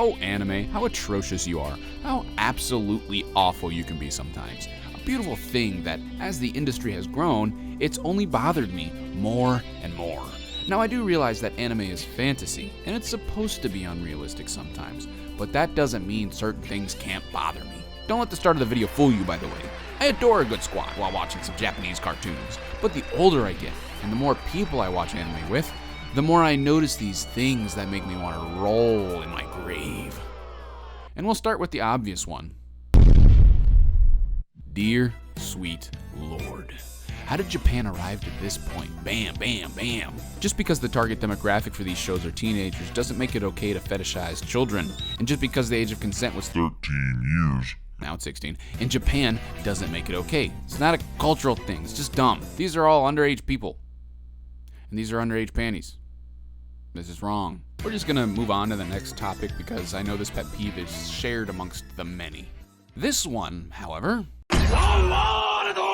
Oh, anime, how atrocious you are. How absolutely awful you can be sometimes. A beautiful thing that, as the industry has grown, it's only bothered me more and more. Now, I do realize that anime is fantasy, and it's supposed to be unrealistic sometimes, but that doesn't mean certain things can't bother me. Don't let the start of the video fool you, by the way. I adore a good squat while watching some Japanese cartoons, but the older I get, and the more people I watch anime with, the more I notice these things that make me want to roll in my grave. And we'll start with the obvious one. Dear sweet Lord. How did Japan arrive to this point? Bam, bam, bam. Just because the target demographic for these shows are teenagers doesn't make it okay to fetishize children. And just because the age of consent was 13 years, now it's 16, in Japan doesn't make it okay. It's not a cultural thing, it's just dumb. These are all underage people. And these are underage panties. This is wrong. We're just gonna move on to the next topic because I know this pet peeve is shared amongst the many. This one, however, I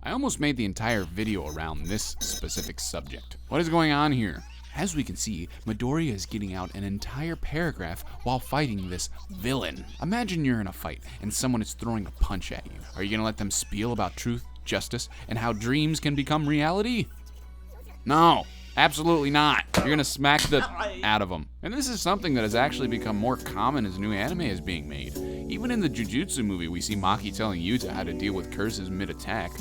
almost made the entire video around this specific subject. What is going on here? As we can see, Midoriya is getting out an entire paragraph while fighting this villain. Imagine you're in a fight and someone is throwing a punch at you. Are you gonna let them spiel about truth, justice, and how dreams can become reality? No, absolutely not. You're gonna smack the out of them. And this is something that has actually become more common as new anime is being made. Even in the Jujutsu movie, we see Maki telling Yuta how to deal with curses mid-attack.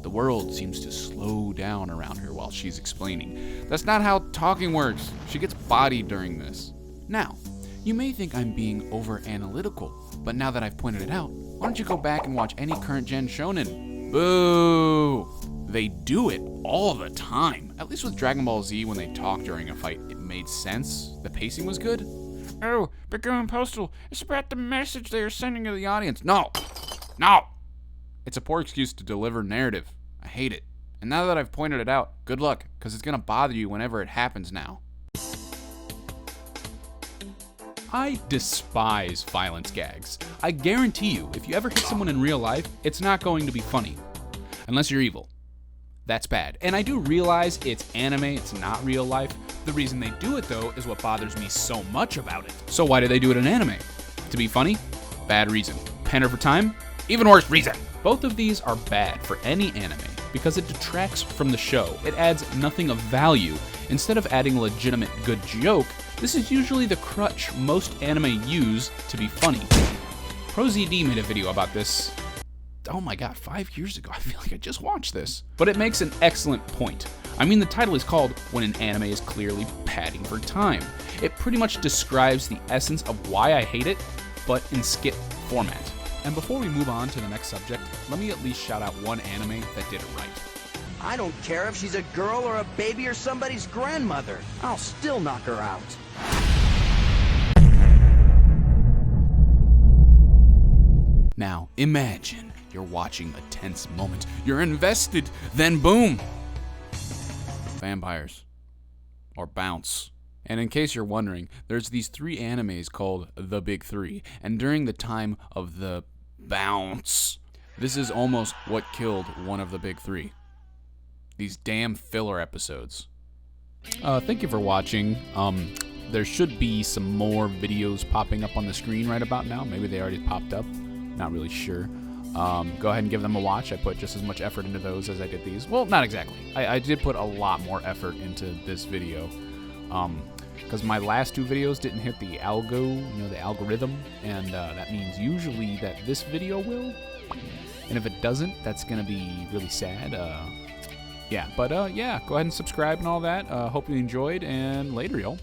The world seems to slow down around her while she's explaining. That's not how talking works. She gets bodied during this. Now, you may think I'm being over-analytical, but now that I've pointed it out, why don't you go back and watch any current-gen shonen? Boo! They do it all the time. At least with Dragon Ball Z, when they talk during a fight, it made sense. The pacing was good. Oh, but going postal, it's about the message they are sending to the audience. No! No! It's a poor excuse to deliver narrative. I hate it. And now that I've pointed it out, good luck, because it's going to bother you whenever it happens now. I despise violence gags. I guarantee you, if you ever hit someone in real life, it's not going to be funny. Unless you're evil. That's bad. And I do realize it's anime, it's not real life. The reason they do it, though, is what bothers me so much about it. So why do they do it in anime? To be funny? Bad reason. Pen over time? Even worse reason. Both of these are bad for any anime because it detracts from the show. It adds nothing of value. Instead of adding a legitimate good joke, this is usually the crutch most anime use to be funny. ProZD made a video about this, oh my god, 5 years ago. I feel like I just watched this. But it makes an excellent point. I mean, the title is called When an Anime is Clearly Padding for Time. It pretty much describes the essence of why I hate it, but in skit format. And before we move on to the next subject, let me at least shout out one anime that did it right. I don't care if she's a girl or a baby or somebody's grandmother. I'll still knock her out. Now, imagine you're watching a tense moment. You're invested, then boom! Vampires. Or bounce. And in case you're wondering, there's these 3 animes called The Big Three, and during the time of the bounce, this is almost what killed one of the big 3. These damn filler episodes. Thank you for watching. There should be some more videos popping up on the screen right about now. Maybe they already popped up. Not really sure. Go ahead and give them a watch. I put just as much effort into those as I did these. Well, not exactly. I did put a lot more effort into this video. Because my last 2 videos didn't hit the the algorithm, and that means usually that this video will. And if it doesn't, that's gonna be really sad. Yeah, go ahead and subscribe and all that. Hope you enjoyed, and later, y'all.